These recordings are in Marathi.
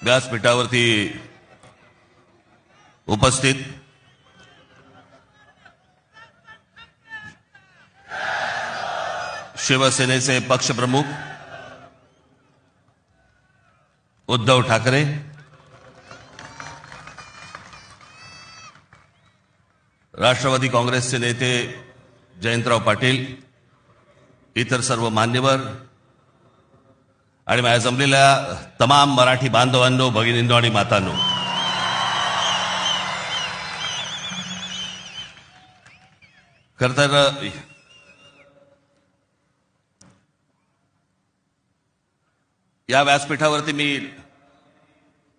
व्यासपीठावरती उपस्थित शिवसेनेचे पक्षप्रमुख उद्धव ठाकरे, राष्ट्रवादी काँग्रेसचे नेते जयंतराव पाटील, इतर सर्व मान्यवर आणि माझ्या जमलेल्या तमाम मराठी बांधवांनो, भगिनींनो आणि मातांनो, खरं तर या व्यासपीठावरती मी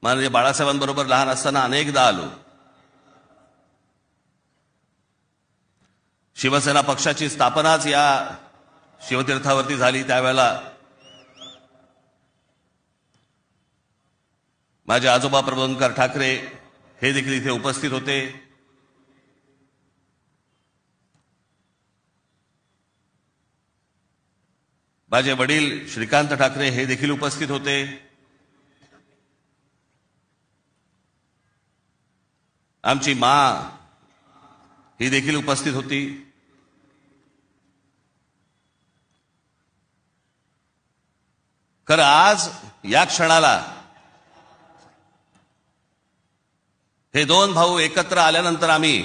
माननीय बाळासाहेबांबरोबर लहान असताना अनेकदा आलो. शिवसेना पक्षाची स्थापनाच या शिवतीर्थावरती झाली. त्यावेळेला माझे आजोबा प्रबोधनकार ठाकरे हे देखील इथे उपस्थित होते. माझे वडील श्रीकांत ठाकरे हे देखील उपस्थित होते. आमची माँ ही देखील उपस्थित होती. खरं आज या क्षणाला हे दोन भाऊ एकत्र आल्यानंतर आम्ही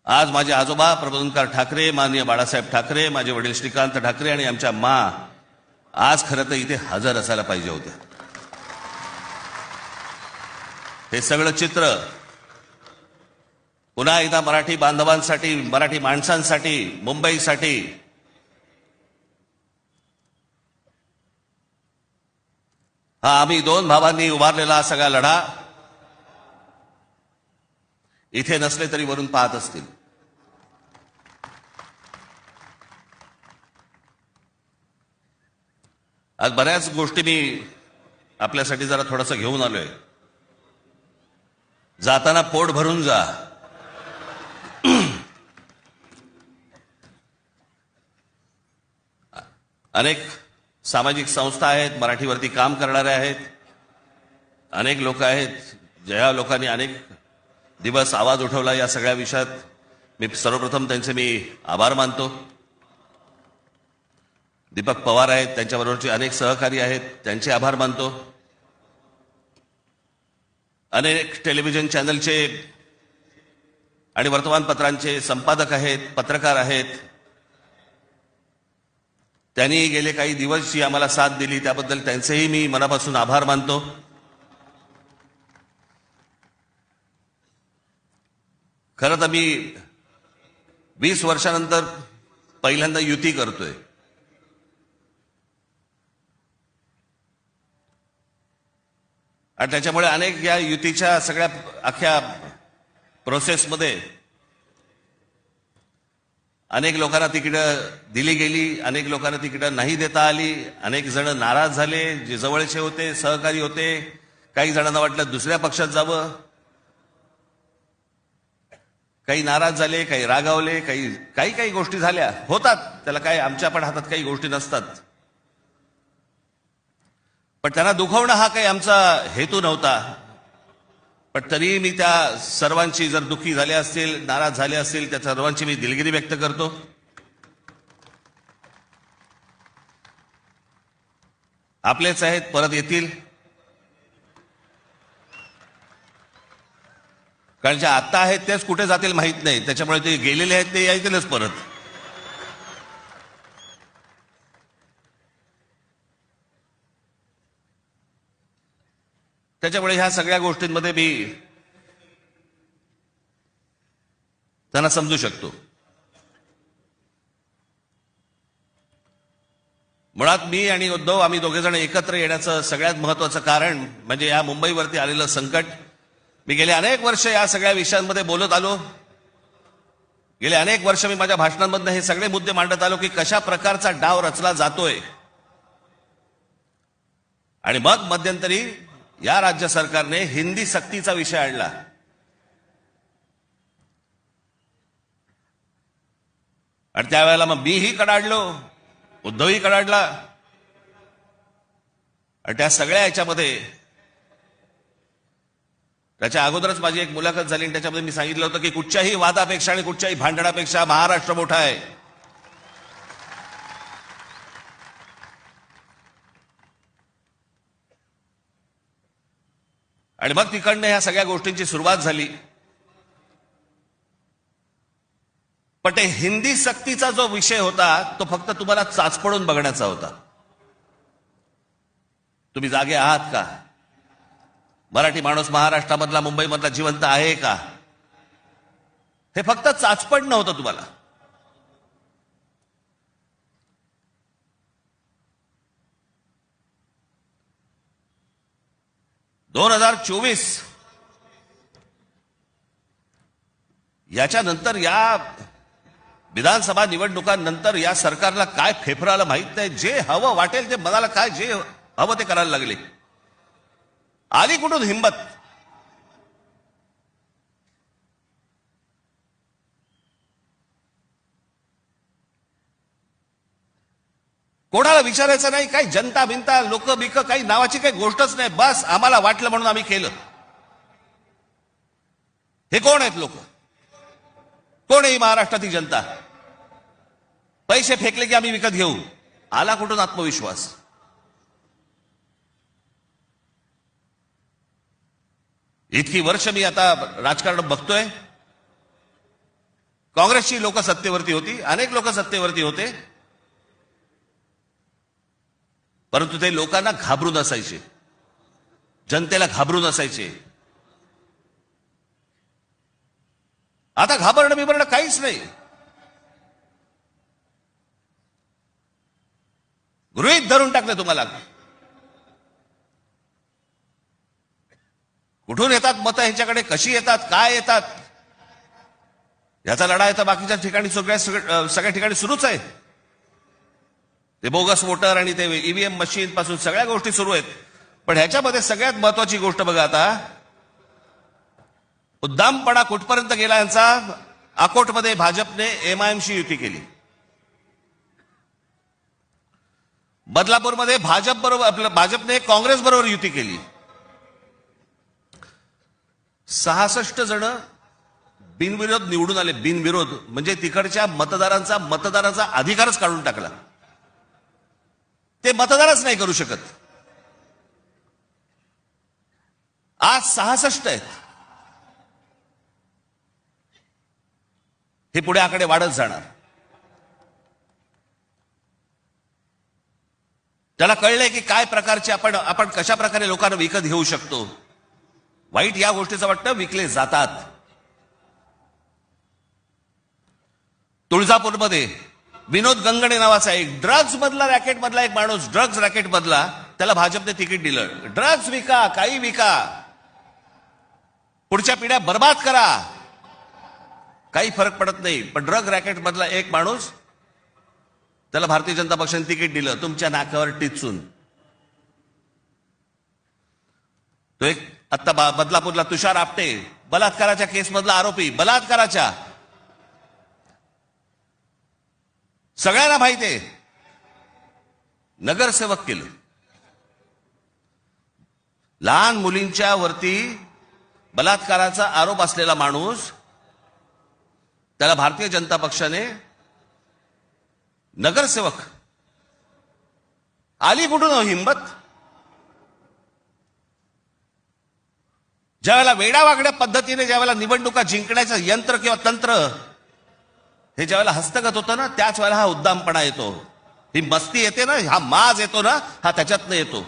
आज माझे आजोबा प्रबोधनकार ठाकरे, माननीय बाळासाहेब ठाकरे, माझे वडील श्रीकांत ठाकरे आणि आमच्या माँ आज खरं तर इथे हजर असायला पाहिजे होत्या. हे सगळं चित्र पुन्हा एकदा मराठी बांधवांसाठी, मराठी माणसांसाठी, मुंबईसाठी हा आम्ही दोन भावांनी उभारलेला सगळा लढा इथे नसले तरी वरून पाहत असतील. आज बऱ्याच गोष्टी मी आपल्यासाठी जरा थोडंसं घेऊन आलोय. जाताना पोट भरून जा. अनेक सामाजिक संस्था आहेत, मराठीवरती काम करणारे आहेत, अनेक लोक आहेत, ज्या लोकांनी अनेक दिवस आवाज उठवला या सगळ्या विषयात. मी सर्वप्रथम त्यांचे मी आभार मानतो. दीपक पवार आहेत, त्यांच्याबरोबरचे अनेक सहकारी आहेत, त्यांचे आभार मानतो. अनेक टेलिव्हिजन चॅनलचे आणि वर्तमानपत्रांचे संपादक आहेत, पत्रकार आहेत, त्यांनी गेले काही दिवस जी आम्हाला साथ दिली त्याबद्दल त्यांचेही मी मनापासून आभार मानतो. खरं तर मी 20 वर्षानंतर पहिल्यांदा युती करतोय. आणि त्याच्यामुळे अनेक या युतीच्या सगळ्या अख्ख्या प्रोसेसमध्ये अनेक लोकांना तिकीटं दिली गेली, अनेक लोकांना तिकीटं नाही देता आली, अनेक जण नाराज झाले, जे जवळचे होते, सहकारी होते. काही जणांना वाटलं दुसऱ्या पक्षात जावं, काही नाराज झाले, काही रागावले, काही गोष्टी झाल्या, होतात. त्याला काय, आमच्या पण हातात काही गोष्टी नसतात. पण त्यांना दुखवणं हा काही आमचा हेतू नव्हता. पण तरी मी त्या सर्वांची, जर दुःखी झाले असतील, नाराज झाले असतील, त्या सर्वांची मी दिलगिरी व्यक्त करतो. आपलेच आहेत, परत येतील. कारण जे आत्ता आहेत तेच कुठे जातील माहित नाही. त्याच्यामुळे ते गेलेले आहेत ते येतीलच परत. त्याच्यामुळे ह्या सगळ्या गोष्टींमध्ये मी त्यांना समजू शकतो. मुळात मी आणि उद्धव आम्ही दोघेजण एकत्र येण्याचं सगळ्यात महत्वाचं कारण म्हणजे या मुंबईवरती आलेलं संकट. मी गेले अनेक वर्ष या सगळ्या विषयांमध्ये बोलत आलो. गेले अनेक वर्ष मी माझ्या भाषणांमधून हे सगळे मुद्दे मांडत आलो की कशा प्रकारचा डाव रचला जातोय. आणि मग मध्यंतरी या राज्य सरकारने हिंदी सक्तीचा विषय आणला. आणि त्यावेळेला मग मीही कडाडलो, उद्धवही कडाडला. आणि त्या सगळ्या याच्यामध्ये त्याच्या अगोदरच माझी एक मुलाखत झाली आणि त्याच्यामध्ये मी सांगितलं होतं की कुठच्याही वादापेक्षा आणि कुठच्याही भांडणापेक्षा महाराष्ट्र मोठा आहे. आणि मग तिकडनं ह्या सगळ्या गोष्टींची सुरुवात झाली. पण ते हिंदी सक्तीचा जो विषय होता तो फक्त तुम्हाला चाचपडून बघण्याचा होता. तुम्ही जागे आहात का? मराठी माणूस महाराष्ट्रामधला मुंबईमधला जिवंत आहे का? हे फक्त चाचपड नव्हतं तुम्हाला. (2024) याच्यानंतर या विधानसभा निवडणुकांनंतर या सरकारला काय फेफराला माहित नाही. जे हवं वाटेल ते मनाला काय जे हवं ते करायला लागले. आली कुठून हिंमत? कोणाला विचारायचं नाही. काही जनता बिनता लोक बिक काही नावाची काही गोष्टच नाही. बस आम्हाला वाटलं म्हणून आम्ही केलं. हे कोण आहेत लोक? कोण आहे महाराष्ट्रातील जनता? पैसे फेकले की आम्ही विकत घेऊ. आला कुठून आत्मविश्वास? इतकी वर्ष मी आता राजकारण बघतोय. काँग्रेसची लोक सत्तेवरती होती, अनेक लोक सत्तेवरती होते, परंतु ते लोकांना घाबरून असायचे, जनतेला घाबरून असायचे. आता घाबरणं बिबरणं काहीच नाही. गृहीत धरून टाकलं तुम्हाला. कुठून येतात मतं ह्यांच्याकडे, कशी येतात, काय येतात, याचा लढा तर बाकीच्या ठिकाणी सगळ्या ठिकाणी सुरूच आहे. ते बोगस वोटर आणि ते ईव्हीएम मशीन पासून सगळ्या गोष्टी सुरू आहेत. पण ह्याच्यामध्ये सगळ्यात महत्वाची गोष्ट बघा, आता उद्दामपणा कुठपर्यंत गेला यांचा. अकोटमध्ये भाजपने एमआयएमशी युती केली. बदलापूरमध्ये भाजपने काँग्रेस बरोबर युती केली. 66 जण बिनविरोध निवडून आले. बिनविरोध म्हणजे तिकडच्या मतदारांचा अधिकारच काढून टाकला. ते मतदारच नाही करू शकत. आज 66 आहेत. हे पुढे आकडे वाढत जाणार. त्याला कळलंय की काय प्रकारचे आपण कशा प्रकारे लोकांना विकत घेऊ शकतो. वाईट या गोष्टीचं वाटतं विकले जातात. तुळजापूरमध्ये विनोद गंगणे नावाचा एक ड्रग्ज मधला रॅकेट मधला एक माणूस, ड्रग्ज रॅकेट मधला, त्याला भाजपने तिकीट दिलं. ड्रग्ज विका, काही विका, पुढच्या पिढ्या बर्बाद करा, काही फरक पडत नाही. पण ड्रग रॅकेट मधला एक माणूस, त्याला भारतीय जनता पक्षाने तिकीट दिलं तुमच्या नाकावर टिचून. तो एक आता बदलापूरला तुषार आपटे, बलात्काराच्या केस मधला आरोपी, बलात्काराच्या, सगळ्यांना माहिती आहे, नगरसेवक केलं. लहान मुलींच्या वरती बलात्काराचा आरोप असलेला माणूस, त्याला भारतीय जनता पक्षाने नगरसेवक. आली कुठून हो हिंमत? ज्यावेळेला वेडावागड्या पद्धतीने ज्यावेळेला निवडणुका जिंकण्याचं यंत्र किंवा तंत्र हे ज्यावेळेला हस्तगत होतं ना, त्याच वेळेला हा उद्दामपणा येतो, ही मस्ती येते ना, हा माज येतो ना, हा त्याच्यातनं येतो.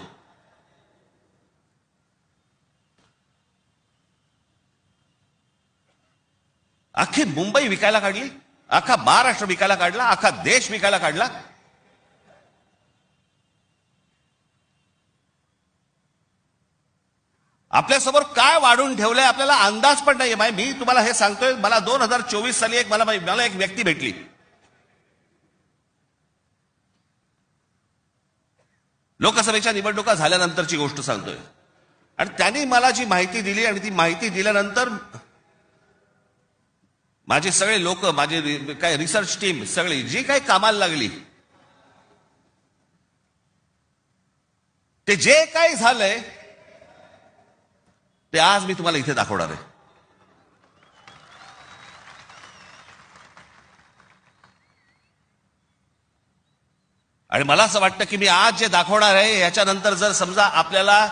अख्खी मुंबई विकायला काढली, अख्खा महाराष्ट्र विकायला काढला, अख्खा देश विकायला काढला. आपल्यासमोर काय वाढून ठेवलंय आपल्याला अंदाज पण नाहीये. मी तुम्हाला हे सांगतोय, मला 2024 साली मला एक व्यक्ती भेटली. लोकसभेच्या निवडणुका झाल्यानंतरची गोष्ट सांगतोय. आणि त्यांनी मला जी माहिती दिली आणि ती माहिती दिल्यानंतर माझे सगळे लोक, माझे काय रिसर्च टीम सगळी जी काही कामाला लागली, ते जे काही झालंय ते आज मी तुम्हाला इथे दाखवणार आहे. आणि मला असं वाटतं की मी आज जे दाखवणार आहे याच्यानंतर जर समजा आपल्याला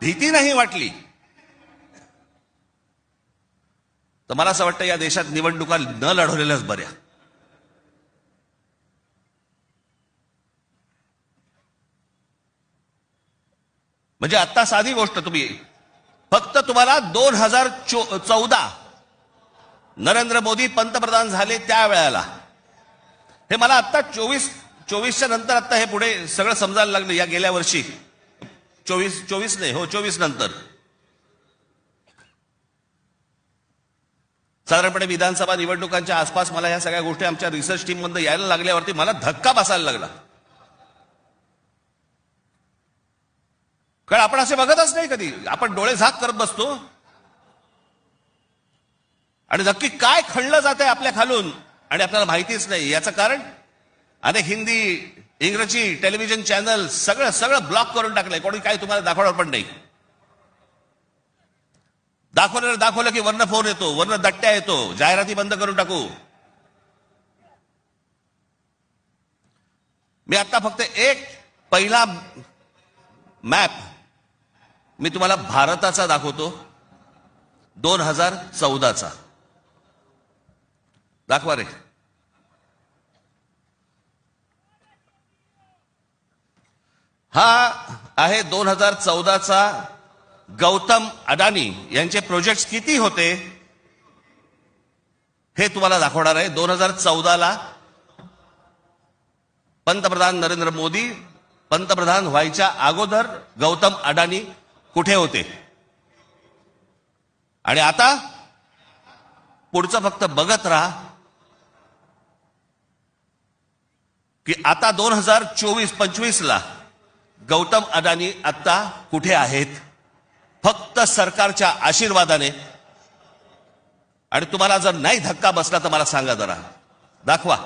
भीती नाही वाटली तर मला असं वाटतं या देशात निवडणुका न लढवलेल्याच बऱ्या. म्हणजे आता साधी गोष्ट, फक्त तुम्हाला 2014 नरेंद्र मोदी पंतप्रधान झाले त्या वेळेला, हे मला आता 24च्या नंतर आता हे पुढे सगळं समजायला लागलं. या गेल्या वर्षी 24 नाही, हो 24 नंतर साधारणपणे विधानसभा निवडणुकांच्या आसपास मला या सगळ्या गोष्टी आमच्या रिसर्च टीम मध्ये यायला लागल्यावरती मला धक्का बसायला लागला. कारण आपण असे बघतच नाही कधी, आपण डोळे झाक करत बसतो आणि नक्की काय खणलं जात आहे आपल्या खालून आणि आपल्याला माहितीच नाही. याचं कारण अनेक हिंदी इंग्रजी टेलिव्हिजन चॅनल सगळं ब्लॉक करून टाकलंय. कोणी काय तुम्हाला दाखवणार पण नाही. दाखवलं की वरनं फोन येतो, वरनं दट्ट्या येतो, जाहिराती बंद करून टाकू. मी आता फक्त एक पहिला मॅप मी तुम्हाला भारताचा दाखवतो, 2014चा. दाखवा रे. हा आहे 2014चा गौतम अडानी यांचे प्रोजेक्ट्स किती होते हे तुम्हाला दाखवणार आहे. 2014ला पंतप्रधान नरेंद्र मोदी पंतप्रधान व्हायच्या अगोदर गौतम अडानी कुठे होते आणि आता पुढचं फक्त बघत राहा की आता 2024-25ला गौतम अडानी आता कुठे आहेत. फक्त सरकारच्या आशीर्वादाने. आणि तुम्हाला जर नाही धक्का बसला तर मला सांगा, जरा दाखवा.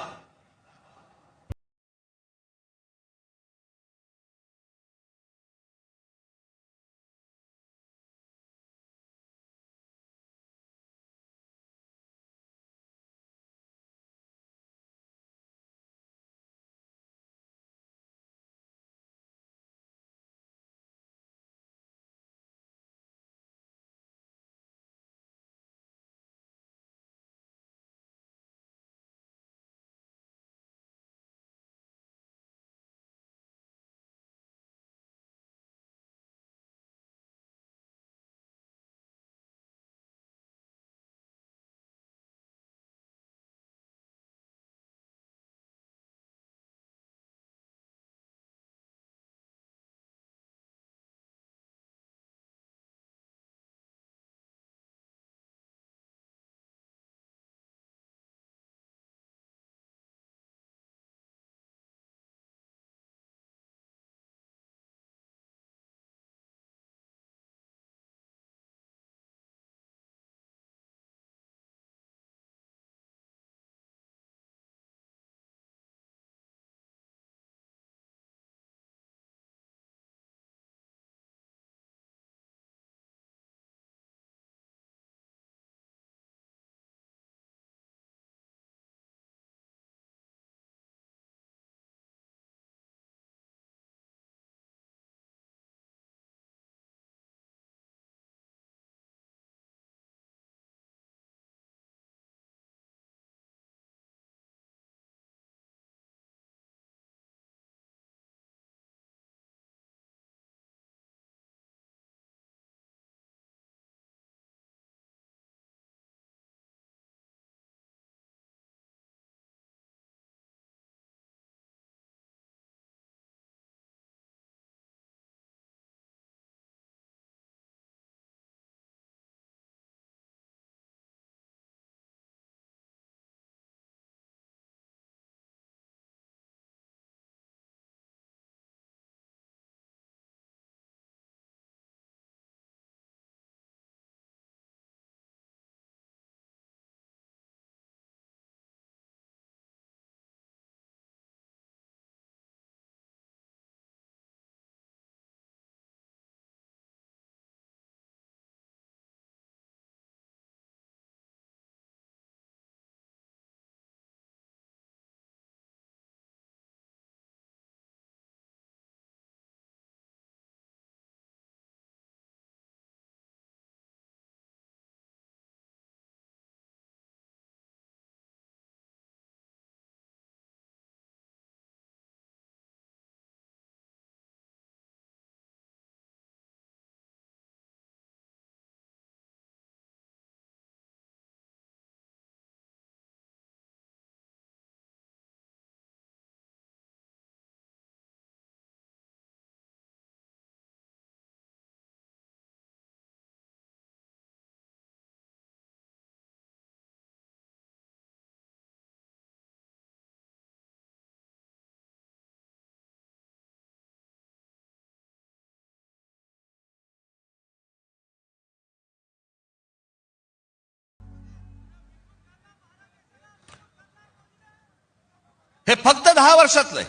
हे फक्त 10 वर्षातलंय.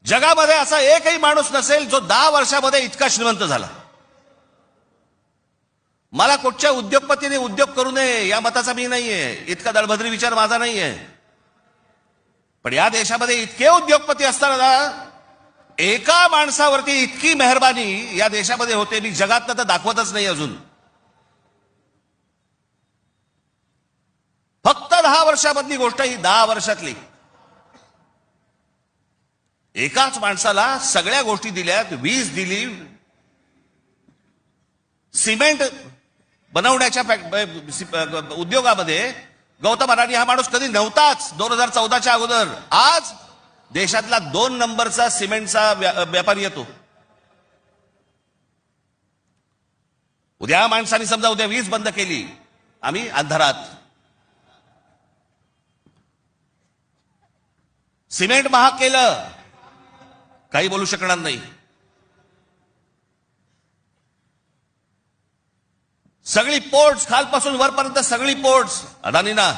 जगामध्ये असा एकही माणूस नसेल जो 10 वर्षामध्ये इतका श्रीमंत झाला. मला कुठच्या उद्योगपतीने उद्योग करू नये या मताचा मी नाहीये, इतका दळभद्री विचार माझा नाहीये. पण या देशामध्ये इतके उद्योगपती असताना एका माणसावरती इतकी मेहरबानी या देशामध्ये होते, मी जगात तर दाखवतच नाही अजून. फक्त 10 वर्षामधली गोष्ट, ही 10 वर्षातली. एकाच माणसाला सगळ्या गोष्टी दिल्यात. वीज दिली, सिमेंट बनवण्याच्या उद्योगामध्ये गौतम अडाणी हा माणूस कधी नव्हताच 2014च्या अगोदर. आज देशातला 2 नंबरचा सिमेंटचा व्यापारी येतो. उद्या माणसाने समजा उद्या वीज बंद केली, आम्ही अंधारात. सिमेंट महाग केलं, काही बोलू शकणार नाही. सगळी पोर्ट्स खालपासून वरपर्यंत सगळी पोर्ट्स अदानीना,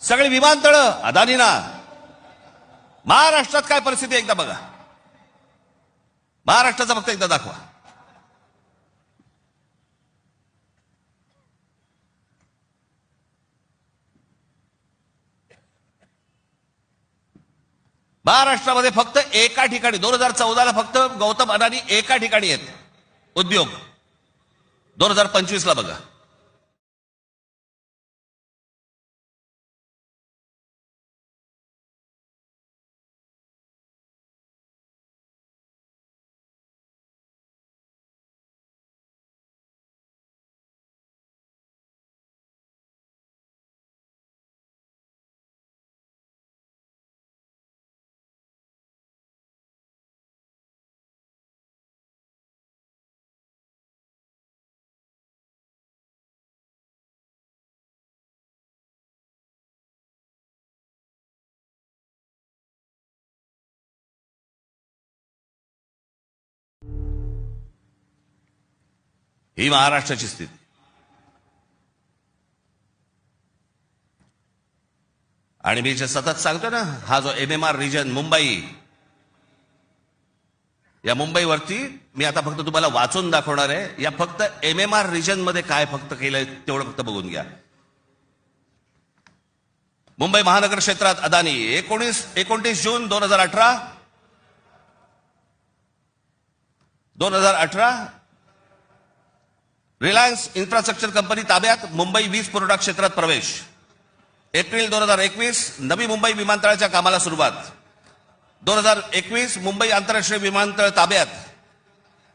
सगळी विमानतळं अदानीना. महाराष्ट्रात काय परिस्थिती एकदा बघा, महाराष्ट्राचा फक्त एकदा दाखवा. महाराष्ट्रामध्ये फक्त एका ठिकाणी 2014ला फक्त गौतम अडाणी एका ठिकाणी आहेत उद्योग. 2025ला बघा, ही महाराष्ट्राची स्थिती. आणि मी जे सतत सांगतो ना, हा जो MMR रिजन मुंबई, या मुंबईवरती मी आता फक्त तुम्हाला वाचून दाखवणार आहे. या फक्त MMR रिजन मध्ये काय फक्त केलंय तेवढं फक्त बघून घ्या. मुंबई महानगर क्षेत्रात अदानी 29 जून 2018 रिलायन्स इन्फ्रास्ट्रक्चर कंपनी ताब्यात मुंबई वीज पुरवठा क्षेत्रात प्रवेश. एप्रिल 2021 नवी मुंबई विमानतळाच्या कामाला सुरुवात. 2021 मुंबई आंतरराष्ट्रीय विमानतळ ताब्यात.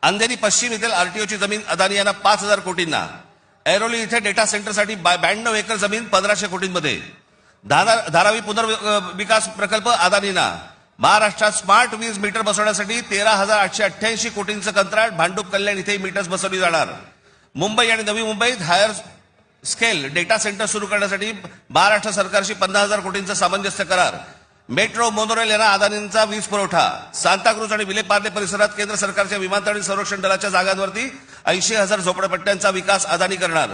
अंधेरी पश्चिम येथील RTOची जमीन अदानी यांना 5,000 कोटींना. ऐरोली इथे डेटा सेंटरसाठी 92 एकर जमीन 1,500 कोटींमध्ये. धारावी पुनर्विकास प्रकल्प अदानींना. महाराष्ट्रात स्मार्ट वीज मीटर बसवण्यासाठी 13,888 कोटींचं कंत्राट. भांडूप कल्याण इथे मीटर्स बसवली जाणार. मुंबई आणि नवी मुंबईत हायर स्केल डेटा सेंटर सुरू करण्यासाठी महाराष्ट्र सरकारशी 50,000 कोटींचा सामंजस्य करार. मेट्रो मोनोरेल यांना अदानींचा वीज पुरवठा. सांताक्रूज आणि विलेपार्ले परिसरात केंद्र सरकारच्या विमानतळ आणि संरक्षण दलाच्या जागांवरती 80,000 झोपडपट्ट्यांचा विकास अदानी करणार.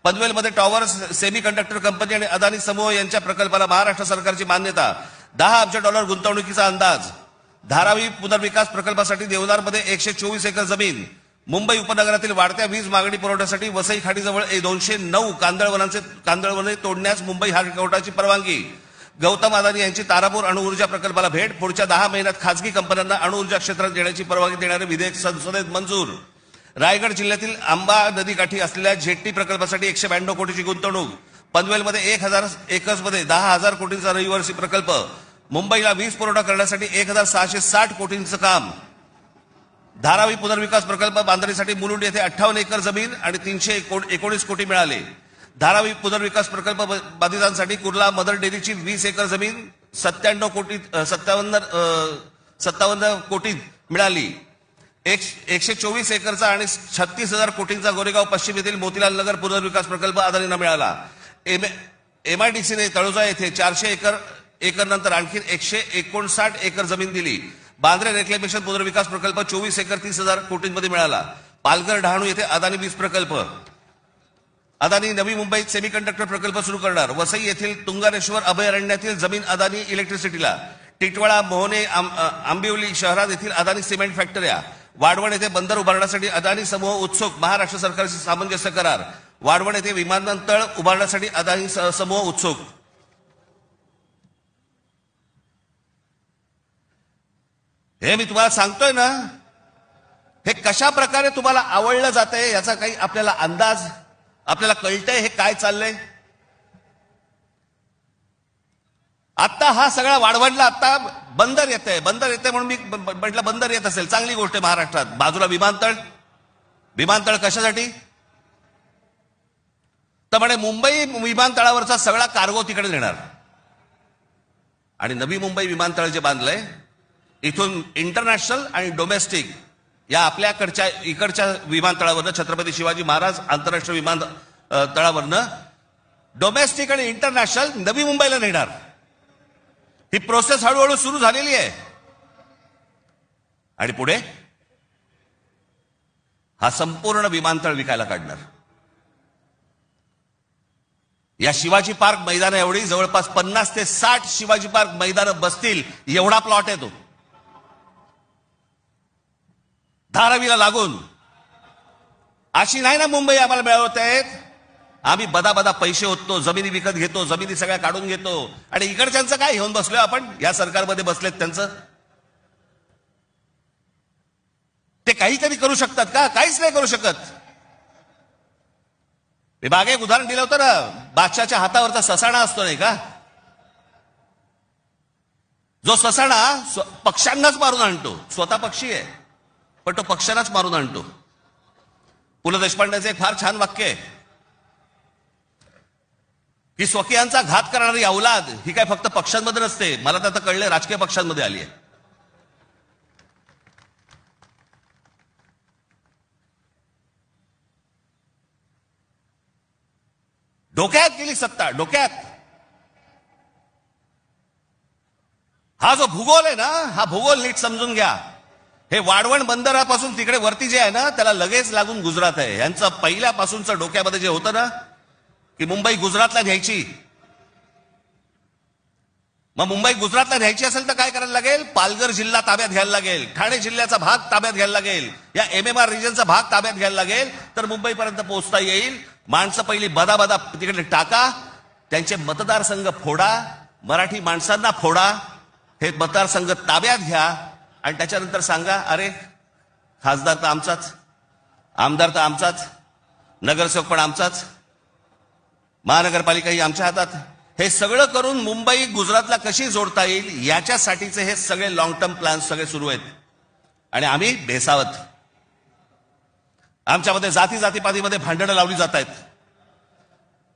पनवेलमध्ये टॉवर्स सेमी कंडक्टर कंपनी आणि अदानी समूह यांच्या प्रकल्पाला महाराष्ट्र सरकारची मान्यता. $10 अब्ज गुंतवणुकीचा अंदाज. धारावी पुनर्विकास प्रकल्पासाठी देवदारमध्ये 124 एकर जमीन. मुंबई उपनगरातील वाढत्या वीज मागणी पुरवठ्यासाठी वसई खाडीजवळ 209 कांदळवने तोडण्यास मुंबई हायकोर्टाची परवानगी. गौतम अदानी यांची तारापूर अणुऊर्जा प्रकल्पाला भेट. पुढच्या 10 महिन्यात खासगी कंपन्यांना अणुऊर्जा क्षेत्रात देण्याची परवानगी देणारे विधेयक संसदेत मंजूर. रायगड जिल्ह्यातील आंबा नदीकाठी असलेल्या जेट्टी प्रकल्पासाठी 192 कोटीची गुंतवणूक. पनवेलमध्ये 1,000 एकर्समध्ये 10,000 कोटींचा रहिवासी प्रकल्प. मुंबईला वीज पुरवठा करण्यासाठी 1,660 कोटींचं काम. धारावी पुनर्विकास प्रकल्प बांधणीसाठी मुलुंड येथे 58 एकर जमीन आणि 319 कोटी मिळाले. धारावी पुनर्विकास प्रकल्प बाधितांसाठी कुर्ला मदर डेअरीची 20 एकर जमीन 57 कोटी मिळाली. 124 एकरचा आणि 36,000 कोटींचा गोरेगाव पश्चिम येथील मोतीलाल नगर पुनर्विकास प्रकल्प अदानींना मिळाला. MIDCने तळोजा येथे 400 एकर नंतर आणखी 159 एकर जमीन दिली. बांद्रे रेक्लेमेशन पुनर्विकास प्रकल्प 24 एकर 30,000 कोटींमध्ये मिळाला. पालघर डहाणू येथे अदानी वीज प्रकल्प. अदानी नवी मुंबईत सेमीकंडक्टर प्रकल्प सुरू करणार. वसई येथील तुंगारेश्वर अभयारण्यातील जमीन अदानी इलेक्ट्रिसिटीला. टिटवाळा, मोहने, आंबिवली शहरात येथील अदानी सिमेंट फॅक्टऱ्या. वाढवण येथे बंदर उभारण्यासाठी अदानी समूह उत्सुक. महाराष्ट्र सरकारशी सामंजस्य करार. वाढवण येथे विमानतळ उभारण्यासाठी अदानी समूह उत्सुक. हे मी तुम्हाला सांगतोय ना, हे कशा प्रकारे तुम्हाला आवडलं जातंय याचा काही आपल्याला अंदाज, आपल्याला कळतंय हे काय चाललंय. आता हा सगळा वाढवणला आता बंदर येतंय म्हणून मी म्हटलं बंदर येत असेल चांगली गोष्ट आहे. महाराष्ट्रात बाजूला विमानतळ कशासाठी तर म्हणे मुंबई विमानतळावरचा सगळा कार्गो तिकडे नेणार. आणि नवी मुंबई विमानतळ जे बांधलंय इथून इंटरनॅशनल आणि डोमेस्टिक या आपल्याकडच्या इकडच्या विमानतळावरनं, छत्रपती शिवाजी महाराज आंतरराष्ट्रीय विमानतळावरनं डोमेस्टिक आणि इंटरनॅशनल नवी मुंबईला नेणार. ही प्रोसेस हळूहळू सुरू झालेली आहे. आणि पुढे हा संपूर्ण विमानतळ विकायला काढणार. या शिवाजी पार्क मैदान एवढी जवळपास 50 ते 60 शिवाजी पार्क मैदानं बसतील एवढा प्लॉट आहे तो. धारावीला लागून. अशी नाही ना मुंबई आम्हाला मिळवत आहेत. आम्ही बदा पैसे होतो, जमिनी विकत घेतो, जमिनी सगळ्या काढून घेतो. आणि इकडच्यांचं काय घेऊन बसलोय आपण, या सरकारमध्ये बसलेत त्यांचं. ते काहीतरी करू शकतात का? काहीच नाही करू शकत. मी मागे एक उदाहरण दिलं होतं ना, बादशाच्या हातावरचा ससाणा असतो नाही का, जो ससाणा पक्ष्यांनाच मारून आणतो. स्वतः पक्षी आहे पण तो पक्ष्यांनाच मारून आणतो. पु ल देशपांडेचं एक फार छान वाक्य आहे की स्वकीयांचा घात करणारी औलाद ही काय फक्त पक्षांमध्ये नसते. मला तर आता कळलं राजकीय पक्षांमध्ये आली आहे. डोक्यात गेली सत्ता, डोक्यात. हा जो भूगोल आहे ना, हा भूगोल नीट समजून घ्या. हे वाढवण बंदरापासून तिकडे वरती जे आहे ना त्याला लगेच लागून गुजरात आहे. यांचं पहिल्यापासूनचं डोक्यामध्ये जे होतं ना की मुंबई गुजरातला न्यायची. मग मुंबई गुजरातला न्यायची असेल तर काय करायला लागेल? पालघर जिल्हा ताब्यात घ्यायला लागेल, ठाणे जिल्ह्याचा भाग ताब्यात घ्यायला लागेल, या MMR रिजनचा भाग ताब्यात घ्यायला लागेल, तर मुंबईपर्यंत पोहोचता येईल. माणसं पहिली बदा तिकडे टाका, त्यांचे मतदारसंघ फोडा, मराठी माणसांना फोडा, हे मतदारसंघ ताब्यात घ्या आणि त्याच्यानंतर सांगा अरे खासदार तर आमचाच, आमदार तर आमचाच, नगरसेवक पण आमचाच, महानगरपालिकाही आमच्या हातात. हे सगळं करून मुंबई गुजरातला कशी जोडता येईल याच्यासाठीचे हे सगळे लॉंग टर्म प्लॅन सगळे सुरू आहेत. आणि आम्ही बेसावत. आमच्यामध्ये जातीपातीमध्ये भांडणं लावली जात आहेत.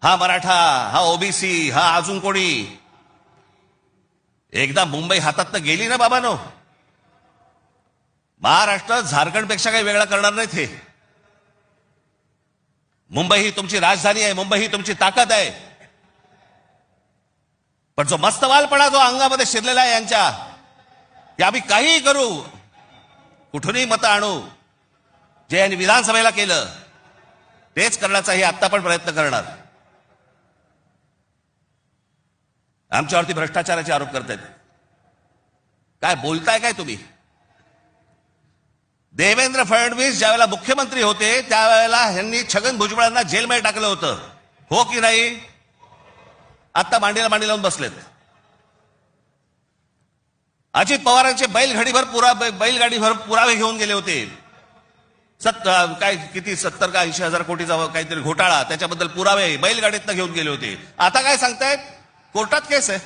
हा मराठा, हा ओबीसी, हा अजून कोणी. एकदा मुंबई हातात गेली ना बाबांनो, महाराष्ट्र झारखंडपेक्षा काही वेगळा करणार नाहीत. हे मुंबई ही तुमची राजधानी आहे, मुंबई ही तुमची ताकद आहे. पण जो मस्तवालपणा जो अंगामध्ये शिरलेला आहे यांच्या, की आम्ही काहीही करू, कुठूनही मतं आणू, जे यांनी विधानसभेला केलं तेच करण्याचाही आता पण प्रयत्न करणार. आमच्यावरती भ्रष्टाचाराचे आरोप करतायत. काय बोलताय काय तुम्ही? देवेंद्र फडणवीस ज्यावेळेला मुख्यमंत्री होते त्यावेळेला यांनी छगन भुजबळांना जेलमध्ये टाकलं होतं, हो की नाही? आता मांडीला मांडी लावून बसलेत. अजित पवारांचे बैलगाडीभर पुरावे घेऊन गेले होते. 70 का 80 हजार कोटीचा काहीतरी घोटाळा, त्याच्याबद्दल पुरावे बैलगाडीतनं घेऊन गेले होते. आता काय सांगतायत? कोर्टात केस आहे,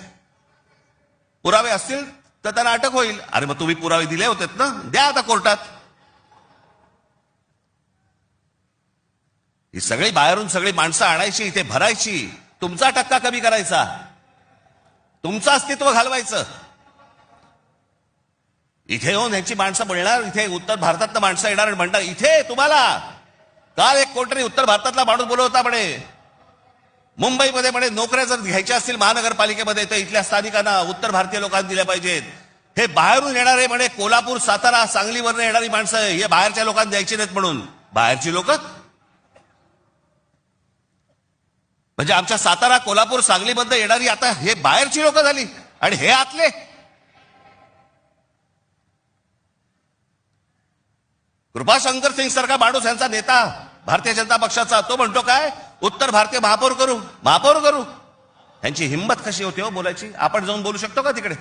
पुरावे असतील तर त्यांना अटक होईल. अरे मग तुम्ही पुरावे दिले होते ना, द्या आता कोर्टात. ही सगळी बाहेरून सगळी माणसं आणायची, इथे भरायची, तुमचा टक्का कमी करायचा, तुमचं अस्तित्व घालवायचं. इथे येऊन ह्यांची माणसं बोलणार, इथे उत्तर भारतातलं माणसं येणार आणि म्हणणार इथे तुम्हाला. काल एक कोणतरी उत्तर भारतातला माणूस बोलवता म्हणे, मुंबईमध्ये म्हणे नोकऱ्या जर घ्यायच्या असतील महानगरपालिकेमध्ये तर इथल्या स्थानिकांना, उत्तर भारतीय लोकांना दिल्या पाहिजेत. हे बाहेरून येणारे म्हणे कोल्हापूर, सातारा, सांगलीवरनं येणारी माणसं हे बाहेरच्या लोकांना द्यायची नाहीत म्हणून. बाहेरची लोक म्हणजे आमच्या सातारा, कोल्हापूर, सांगलीमध्ये येणारी आता हे बाहेरची लोक झाली आणि हे आतले. कृपाशंकर सिंग सारखा माणूस यांचा नेता भारतीय जनता पक्षाचा, तो म्हणतो काय, उत्तर भारतीय महापौर करू, महापौर करू. यांची हिंमत कशी होती हो बोलायची? आपण जाऊन बोलू शकतो का तिकडे?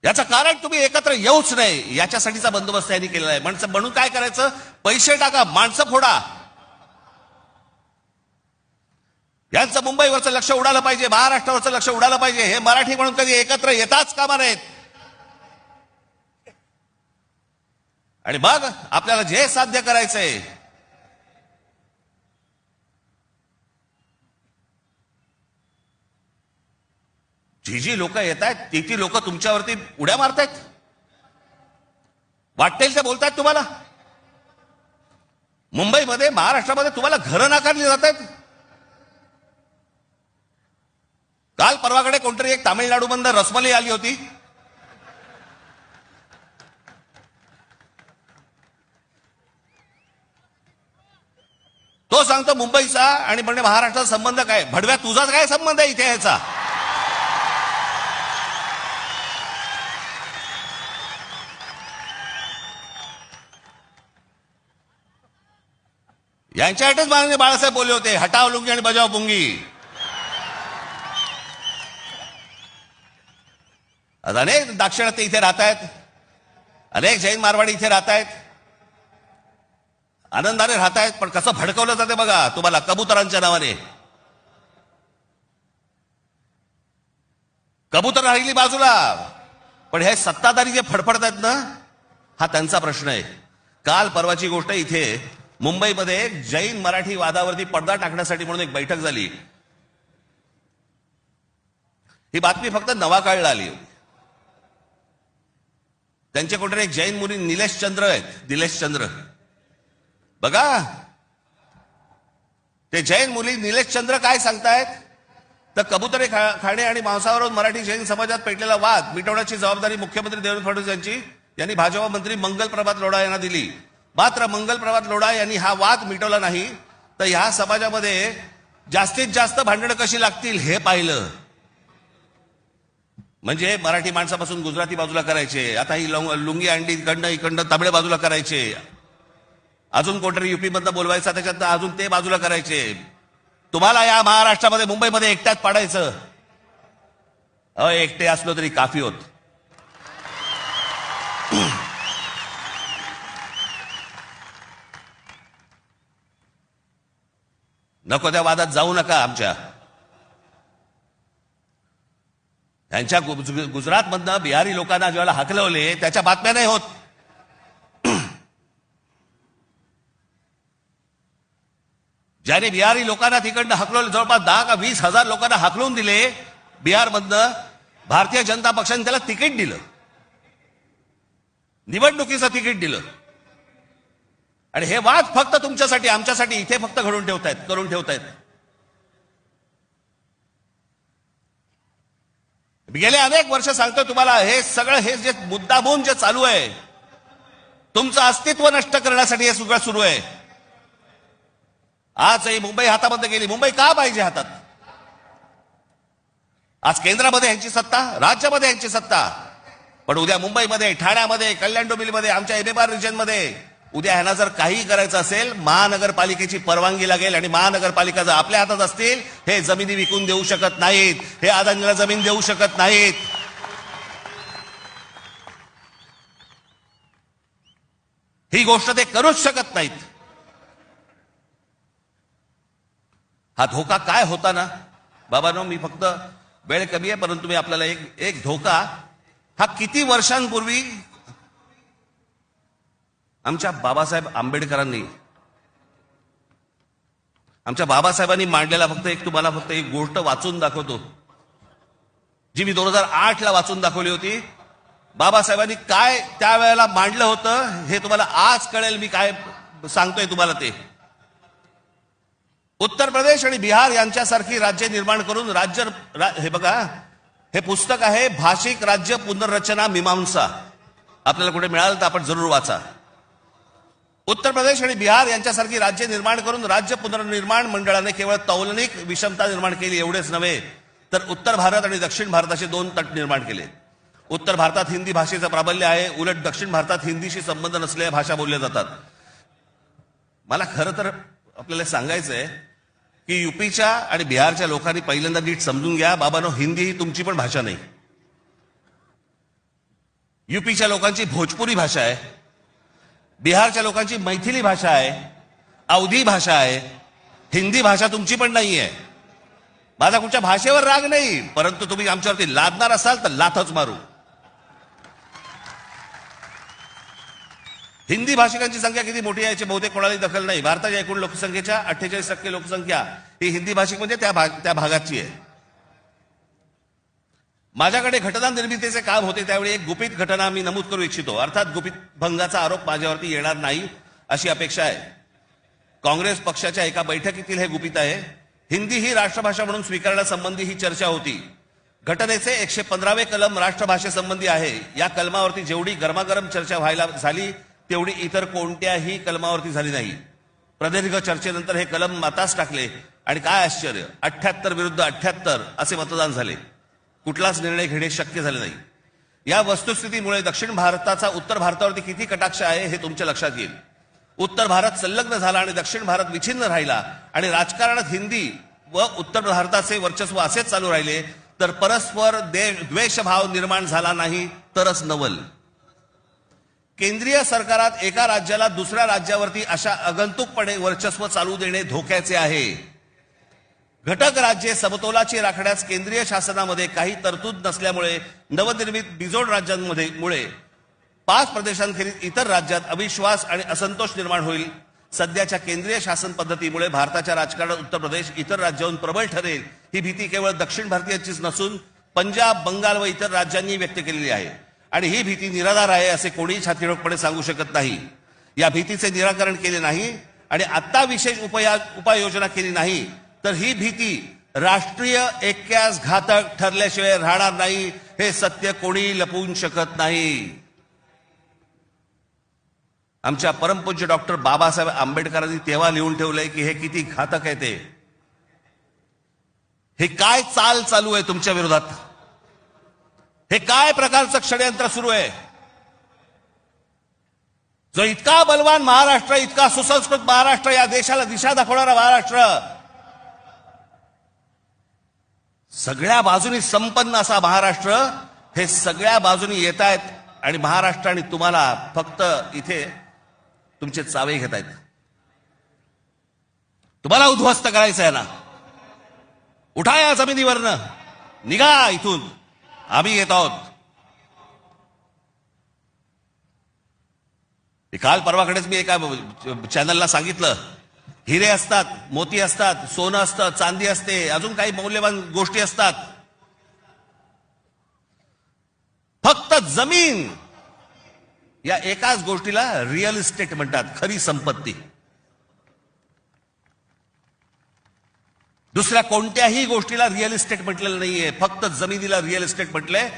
याचं कारण तुम्ही एकत्र येऊच नाही याच्यासाठीचा बंदोबस्त यांनी केलेला आहे. म्हणून काय करायचं, पैसे टाका, माणसं फोडा. यांचं मुंबईवरचं लक्ष उडालं पाहिजे, महाराष्ट्रावरचं लक्ष उडालं पाहिजे. हे मराठी म्हणून कधी एकत्र येताच कामा नयेत. आणि मग आपल्याला जे साध्य करायचंय, जी लोक येत आहेत ती लोक तुमच्यावरती उड्या मारतायत, वाटेल ते बोलतायत तुम्हाला. मुंबईमध्ये, महाराष्ट्रामध्ये तुम्हाला घरं नाकारली जात आहेत. काल परवाकडे कोणतरी एक तामिळनाडूमधून रसमलाई आली होती. तो सांगतो मुंबईचा आणि म्हणजे महाराष्ट्राचा संबंध काय? भडव्या, तुझाच काय संबंध आहे इथे याचा? यांच्यासाठीच माननीय बाळासाहेब बोलले होते, हटाव लुंगी आणि बजाव पुंगी. अनेक दाक्षिणात्य इथे राहत आहेत, अनेक जैन मारवाडी इथे राहत आहेत, आनंदाने राहत आहेत. पण कसं भडकवलं जाते बघा तुम्हाला कबुतरांच्या नावाने. कबूतर राहिली बाजूला, पण हे सत्ताधारी जे फडफडत आहेत ना, हा त्यांचा प्रश्न आहे. काल परवाची गोष्ट, इथे मुंबईमध्ये जैन मराठी वादावरती पडदा टाकण्यासाठी म्हणून एक बैठक झाली. ही बातमी फक्त नवाकाळला आली. त्यांचे कोणतरी एक जैन मुली निलेश चंद्र आहेत, निलेश चंद्र बघा. ते जैन मुली निलेश चंद्र काय सांगतायत, तर कबुतरे खाणे आणि मांसावरून मराठी जैन समाजात पेटलेला वाद मिटवण्याची जबाबदारी मुख्यमंत्री देवेंद्र फडणवीस यांनी भाजपा मंत्री मंगल प्रभात लोढा यांना दिली. मात्र मंगल प्रभात लोढा यांनी हा वाद मिटवला नाही, तर ह्या समाजामध्ये जास्तीत जास्त भांडणं कशी लागतील हे पाहिलं. म्हणजे मराठी माणसापासून गुजराती बाजूला करायचे, आता ही लुंगी अंडी इकडनं तमिळ बाजूला करायचे, अजून कोणतरी युपी मधनं बोलवायचा, त्याच्यात अजून ते बाजूला करायचे. तुम्हाला या महाराष्ट्रामध्ये, मुंबईमध्ये एकट्यात पाडायचं. एकटे असलो तरी काफी होत. नको त्या वादात जाऊ नका. आमच्या यांच्या गुजरातमधनं बिहारी लोकांना ज्यावेळेला हाकलवले त्याच्या बातम्या नाही होत. ज्याने बिहारी लोकांना तिकडनं हाकलवले, जवळपास 10 का 20 हजार लोकांना हाकलून दिले बिहारमधनं, भारतीय जनता पक्षाने त्याला तिकीट दिलं, निवडणुकीचं तिकीट दिलं. आणि हे वाद फक्त तुमच्यासाठी, आमच्यासाठी इथे फक्त करून ठेवतायत. गेले अनेक वर्ष सांगतो तुम्हाला, हे सगळं हे जे मुद्दामून जे चालू आहे, तुमचं अस्तित्व नष्ट करण्यासाठी हे सगळं सुरू आहे. आजही मुंबई हातामध्ये गेली. मुंबई का पाहिजे हातात? आज केंद्रामध्ये यांची सत्ता, राज्यामध्ये यांची सत्ता, पण उद्या मुंबईमध्ये, ठाण्यामध्ये, कल्याण डोंबिवलीमध्ये, आमच्या एमएमआर रिजनमध्ये उद्या ह्यांना जर काही करायचं असेल, महानगरपालिकेची परवानगी लागेल. आणि महानगरपालिका जर आपल्या हातात असतील, हे जमिनी विकून देऊ शकत नाहीत, हे अदानीला जमीन देऊ शकत नाहीत. ही गोष्ट ते करूच शकत नाहीत. हा धोका काय होता ना बाबांनो, मी फक्त वेळ कमी आहे, परंतु मी आपल्याला एक धोका, हा किती वर्षांपूर्वी आमच्या बाबासाहेब आंबेडकरांनी, आमच्या बाबासाहेबांनी मांडलेला तुम्हाला फक्त एक गोष्ट वाचून दाखवतो, जी मी 2008 ला वाचून दाखवली होती. बाबासाहेबांनी काय त्यावेळेला मांडलं होतं हे तुम्हाला आज कळेल. मी काय सांगतोय तुम्हाला ते. उत्तर प्रदेश आणि बिहार यांच्यासारखी राज्य निर्माण करून हे बघा, हे पुस्तक आहे भाषिक राज्य पुनर्रचना मीमांसा, आपल्याला कुठे मिळालं तर आपण जरूर वाचा. उत्तर प्रदेश आणि बिहार यांच्यासारखी राज्य निर्माण करून राज्य पुनर्निर्माण मंडळाने केवळ तौलनिक विषमता निर्माण केली एवढेच नव्हे, तर उत्तर भारत आणि दक्षिण भारताचे दोन तट निर्माण केले. उत्तर भारतात हिंदी भाषेचं प्राबल्य आहे, उलट दक्षिण भारतात हिंदीशी संबंध नसलेल्या भाषा बोलल्या जातात. मला खरं तर आपल्याला सांगायचं आहे की युपीच्या आणि बिहारच्या लोकांनी पहिल्यांदा नीट समजून घ्या, बाबांनो, हिंदी ही तुमची पण भाषा नाही. युपीच्या लोकांची भोजपुरी भाषा आहे, बिहारच्या लोकांची मैथिली भाषा आहे, अवधी भाषा आहे. हिंदी भाषा तुमची पण नाही आहे. माझा कुठच्या भाषेवर राग नाही, परंतु तुम्ही आमच्यावरती लादणार असाल तर लाथच मारू. हिंदी भाषिकांची संख्या किती मोठी आहे याची बहुतेक कोणालाही दखल नाही. भारताच्या एकूण लोकसंख्येच्या 48% लोकसंख्या ही हिंदी भाषिक म्हणजे त्या भागाची आहे. माझ्याकडे घटना निर्मितीचे काम होते त्यावेळी एक गुपित घटना मी नमूद करू इच्छितो. अर्थात गुपित भंगाचा आरोप माझ्यावरती येणार नाही अशी अपेक्षा आहे. काँग्रेस पक्षाच्या एका बैठकीतील हे गुपित आहे. हिंदी ही राष्ट्रभाषा म्हणून स्वीकारण्यासंबंधी ही चर्चा होती. घटनेचे 115वे कलम राष्ट्रभाषेसंबंधी आहे. या कलमावरती जेवढी गरमागरम चर्चा व्हायला झाली तेवढी इतर कोणत्याही कलमावरती झाली नाही. प्रदीर्घ चर्चेनंतर हे कलम मतास टाकले आणि काय आश्चर्य, 78 विरुद्ध 78 असे मतदान झाले. कुठलाच निर्णय घेणे शक्य झाले नाही. या वस्तुस्थितीमुळे दक्षिण भारताचा उत्तर भारतावरती किती कटाक्ष आहे हे तुमच्या लक्षात येईल. उत्तर भारत संलग्न झाला आणि दक्षिण भारत विच्छिन्न राहिला आणि राजकारणात हिंदी व उत्तर भारताचे वर्चस्व असेच चालू राहिले तर परस्पर द्वेषभाव निर्माण झाला नाही तरच नवल. केंद्रीय सरकारात एका राज्याला दुसऱ्या राज्यावरती अशा आगंतुकपणे वर्चस्व चालू देणे धोक्याचे आहे. घटक राज्ये समतोलाची राखण्यास केंद्रीय शासनामध्ये काही तरतूद नसल्यामुळे नवनिर्मित बिजोड राज्यांमुळे 5 प्रदेशांखेरीज इतर राज्यात अविश्वास आणि असंतोष निर्माण होईल. सध्याच्या केंद्रीय शासन पद्धतीमुळे भारताच्या राजकारणात उत्तर प्रदेश इतर राज्याहून प्रबळ ठरेल ही भीती केवळ दक्षिण भारतीयांचीच नसून पंजाब, बंगाल व इतर राज्यांनी व्यक्त केलेली आहे. आणि ही भीती निराधार आहे असे कोणीही छातीरोखपणे सांगू शकत नाही. या भीतीचे निराकरण केले नाही आणि आता विशेष उपाययोजना केली नाही तर ही भीती राष्ट्रीय ऐक्यास घातक ठरल्याशिवाय राहणार नाही. हे सत्य कोणी लपवू शकत नाही. आमच्या परमपूज्य डॉक्टर बाबासाहेब आंबेडकरांनी तेव्हा लिहून ठेवलंय की हे किती घातक आहे ते. हे काय चाल चालू आहे तुमच्या विरोधात, हे काय प्रकारचं षडयंत्र सुरू आहे. जो इतका बलवान महाराष्ट्र, इतका सुसंस्कृत महाराष्ट्र, या देशाला दिशा दाखवणारा महाराष्ट्र, सगळ्या बाजूनी संपन्न असा महाराष्ट्र, हे सगळ्या बाजूनी येत आहेत आणि महाराष्ट्र आणि तुम्हाला फक्त इथे तुमचे चावे घेत आहेत. तुम्हाला उद्ध्वस्त करायचं आहे ना. उठा या जमिनीवरनं, निघा इथून, आम्ही येत आहोत. काल परवाकडेच मी एका चॅनलला सांगितलं, हिरे असतात, मोती असतात, सोनं असतं, चांदी असते, अजून काही मौल्यवान गोष्टी असतात. फक्त जमीन या एकाच गोष्टीला रिअल इस्टेट म्हणतात, खरी संपत्ती. दुसऱ्या कोणत्याही गोष्टीला रिअल इस्टेट म्हटलेलं नाहीये, फक्त जमिनीला रिअल इस्टेट म्हटलंय.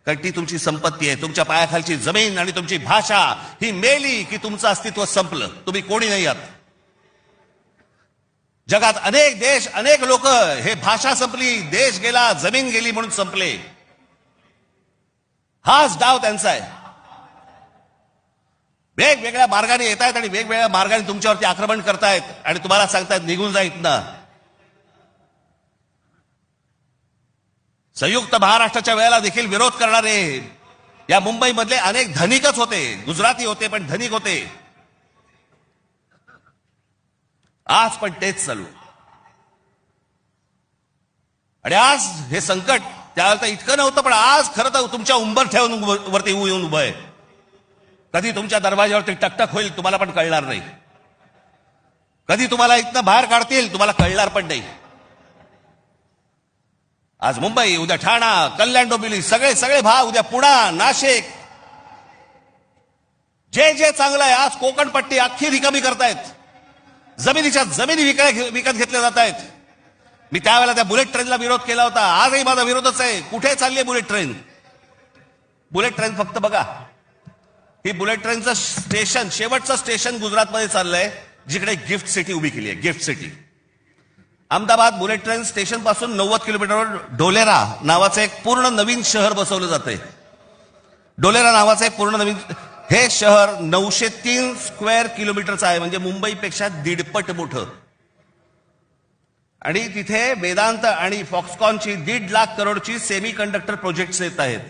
कारण ती तुमची संपत्ती आहे. तुमच्या पायाखालची जमीन आणि तुमची भाषा ही मेली की तुमचं अस्तित्व संपलं, तुम्ही कोणी नाही आहात. जगात अनेक देश, अनेक लोक हे भाषा संपली, देश गेला, जमीन गेली म्हणून संपले. हाच डाव त्यांचा आहे. वेगवेगळ्या मार्गाने येत आहेत आणि वेगवेगळ्या मार्गाने तुमच्यावरती आक्रमण करतायत आणि तुम्हाला सांगतायत निघून जा इथनं. संयुक्त महाराष्ट्राच्या वेळेला देखील विरोध करणारे या मुंबईमधले अनेक धनिकच होते, गुजराती होते पण धनिक होते. आज पण तेच चालू. आणि आज हे संकट त्यावेळेला तर इतकं नव्हतं, पण आज खरं तर तुमच्या उंबरठ्यावरून वरती येऊन उभं आहे. कधी तुमच्या दरवाज्यावरती टकटक होईल तुम्हाला पण कळणार नाही. कधी तुम्हाला इथनं बाहेर काढतील तुम्हाला कळणार पण नाही. आज मुंबई, उद्या ठाणा, कल्याण, डोंबिवली, सगळे सगळे भाग, उद्या पुणा, नाशिक, जे जे चांगलं आहे. आज कोकणपट्टी अख्खी रिकामी करतायत. जमिनीच्या जमिनी विकत घेतल्या जात आहेत. मी त्यावेळेला त्या बुलेट ट्रेनला विरोध केला होता. आजही माझा विरोधच आहे. कुठे चालली आहे बुलेट ट्रेन? बुलेट ट्रेन फक्त बघा, ही बुलेट ट्रेनचं स्टेशन, शेवटचं स्टेशन गुजरातमध्ये चाललंय, जिकडे गिफ्ट सिटी उभी केली आहे. Gift city Ahmedabad bullet train station पासून 90 किलोमीटरवर ढोलेरा नावाचं एक पूर्ण नवीन शहर बसवलं जातंय. ढोलेरा नावाचं एक पूर्ण नवीन हे शहर 903 स्क्वेअर किलोमीटरचं आहे, म्हणजे मुंबईपेक्षा 1.5 मोठं. आणि तिथे वेदांत आणि फॉक्सकॉनची 1.5 लाख करोडची सेमी कंडक्टर प्रोजेक्ट्स येत आहेत.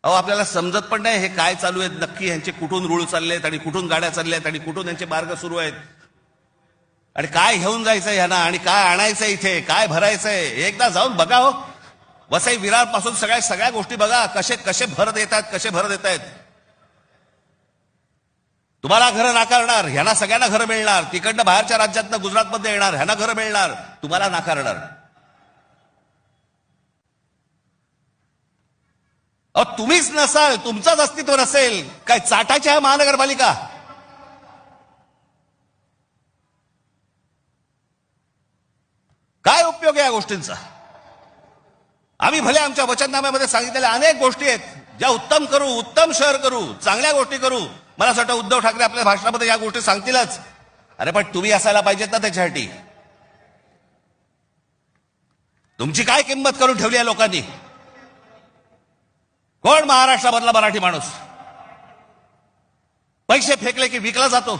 अहो, आपल्याला समजत पण नाही हे काय चालू आहेत नक्की, यांचे कुठून रूळ चालले आहेत आणि कुठून गाड्या चालल्या आहेत आणि कुठून यांचे मार्ग सुरू आहेत आणि काय घेऊन जायचंय ह्यांना आणि काय आणायचंय, इथे काय भरायचंय. एकदा जाऊन बघा हो, वसई विरार पासून सगळ्या गोष्टी बघा, कसे भर देतात, कसे भर देत आहेत. तुम्हाला घरं नाकारणार, ह्यांना सगळ्यांना घरं मिळणार. तिकडनं बाहेरच्या राज्यातनं गुजरातमध्ये येणार, ह्यांना घरं मिळणार, तुम्हाला नाकारणार. अहो, तुम्हीच नसाल, तुमचंच अस्तित्व नसेल, काय चाटायची आहे महानगरपालिका? काय उपयोग आहे या गोष्टींचा? आम्ही भले आमच्या वचननाम्यामध्ये सांगितलेल्या अनेक गोष्टी आहेत, ज्या उत्तम करू, उत्तम शहर करू, चांगल्या गोष्टी करू. मला असं वाटतं उद्धव ठाकरे आपल्या भाषणामध्ये या गोष्टी सांगतीलच. अरे पण तुम्ही असायला पाहिजेत ना त्याच्यासाठी. तुमची काय किंमत करून ठेवली आहे लोकांनी? कोण महाराष्ट्रामधला मराठी माणूस पैसे फेकले की विकला जातो?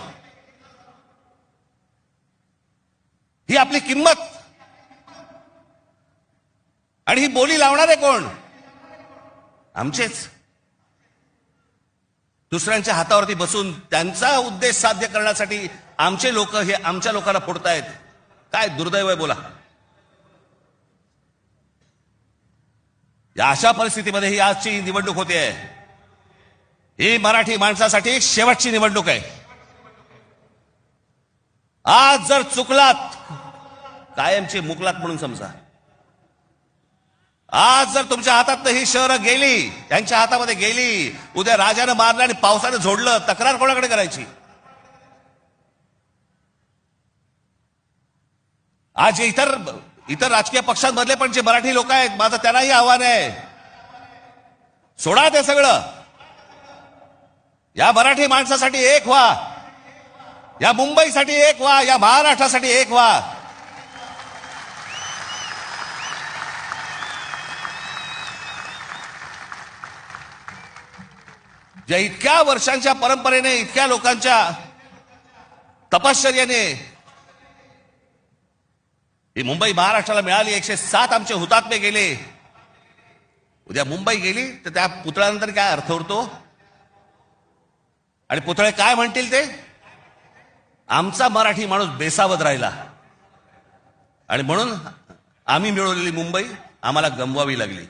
ही आपली किंमत. आणि ही बोली लावणारे कोण? आमचेच. दुसऱ्यांच्या हातावरती बसून त्यांचा उद्देश साध्य करण्यासाठी आमचे लोक हे आमच्या लोकांना फोडतायत. काय दुर्दैव आहे बोला. या अशा परिस्थितीमध्ये ही आजची निवडणूक होते. ही मराठी माणसासाठी शेवटची निवडणूक आहे. आज जर चुकलात, कायमची मुकलात म्हणून समजा. आज जर तुमच्या हातात ही शहरं गेली, त्यांच्या हातामध्ये गेली, उद्या राजानं मारलं आणि पावसानं झोडलं, तक्रार कोणाकडे करायची? आज इतर राजकीय पक्षांमधले पण जे मराठी लोक आहेत, माझं त्यांनाही आव्हान आहे, सोडा ते सगळं. या मराठी माणसासाठी एक व्हा, या मुंबईसाठी एक व्हा, या महाराष्ट्रासाठी एक व्हा. ज्या इतक्या वर्षांच्या परंपरेने, इतक्या लोकांच्या तपश्चर्याने ही मुंबई महाराष्ट्राला मिळाली. 107 आमचे हुतात्मे गेले. उद्या मुंबई गेली तर त्या पुतळ्यानंतर काय अर्थ उरतो? आणि पुतळे काय म्हणतील ते? आमचा मराठी माणूस बेसावध राहिला आणि म्हणून आम्ही मिळवलेली मुंबई आम्हाला गमवावी लागली.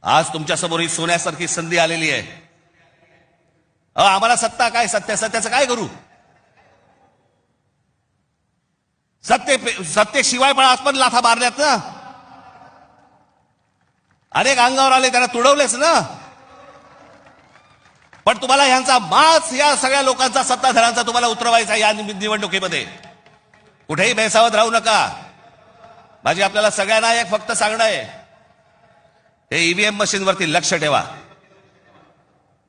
आज तुमच्या समोर ही सोन्यासारखी संधी आलेली आहे. आम्हाला सत्ता काय, सत्याचं काय करू? सत्तेशिवाय पण आज पण लाथा मारल्यात ना. अनेक अंगावर आले, त्यांना तुडवलेच ना. पण तुम्हाला ह्यांचा माच, या सगळ्या लोकांचा, सत्ताधाऱ्यांचा तुम्हाला उतरवायचा या निवडणुकीमध्ये. कुठेही बेसावध राहू नका. माझी आपल्याला सगळ्यांना एक फक्त सांगणं आहे, हे ईव्हीएम मशीनवरती लक्ष ठेवा.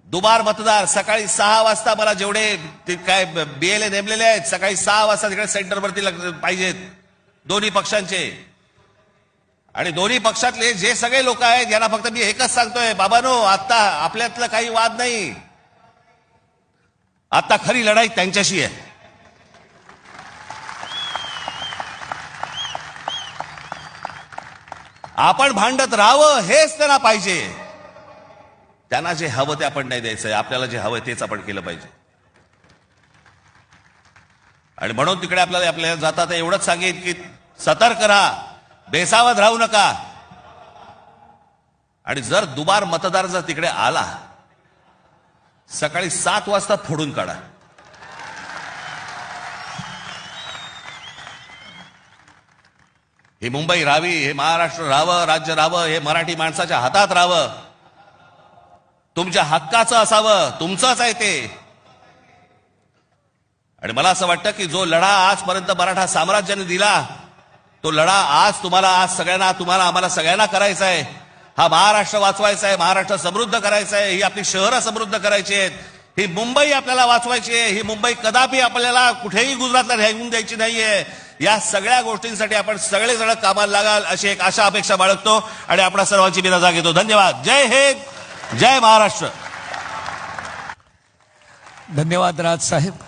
दुबार मतदार सकाळी 6 वाजता, मला जेवढे काय बीएलए नेमलेले आहेत, सकाळी 6 वाजता तिकडे सेंटरवरती पाहिजेत दोन्ही पक्षांचे. आणि दोन्ही पक्षातले जे सगळे लोक आहेत यांना फक्त मी एकच सांगतोय, बाबांनो, आता आपल्यातलं काही वाद नाही. आता खरी लढाई त्यांच्याशी आहे. आपण भांडत राहावं हेच त्यांना पाहिजे. त्यांना जे हवं ते आपण नाही द्यायचंय, आपल्याला जे हवं तेच आपण केलं पाहिजे. आणि म्हणून तिकडे आपल्याला जाता तर एवढंच सांगेन की सतर्क राहा, बेसावध राहू नका. आणि जर दुबार मतदार जर तिकडे आला, सकाळी 7 वाजता फोडून काढा. ही मुंबई राहावी, हे महाराष्ट्र राहावं, राज्य राहावं, हे मराठी माणसाच्या हातात राहावं, तुमच्या हक्काचं असावं, तुमचंच आहे ते. आणि मला असं वाटतं की जो लढा आजपर्यंत मराठा साम्राज्याने दिला, तो लढा आज तुम्हाला, आज सगळ्यांना, तुम्हाला, आम्हाला सगळ्यांना करायचा आहे. हा महाराष्ट्र वाचवायचा आहे, महाराष्ट्र समृद्ध करायचा आहे, ही आपली शहरं समृद्ध करायची आहेत, ही मुंबई आपल्याला वाचवायची आहे, ही मुंबई कदापि आपल्याला कुठेही गुजरातला राहून द्यायची नाहीये. या सगळ्या गोष्टींसाठी आपण सगळेजण कामाला लागाल अशी एक आशा अपेक्षा बाळगतो आणि आपणा सर्वांची मी रजा घेतो. धन्यवाद. जय हिंद, जय महाराष्ट्र. धन्यवाद राज साहेब.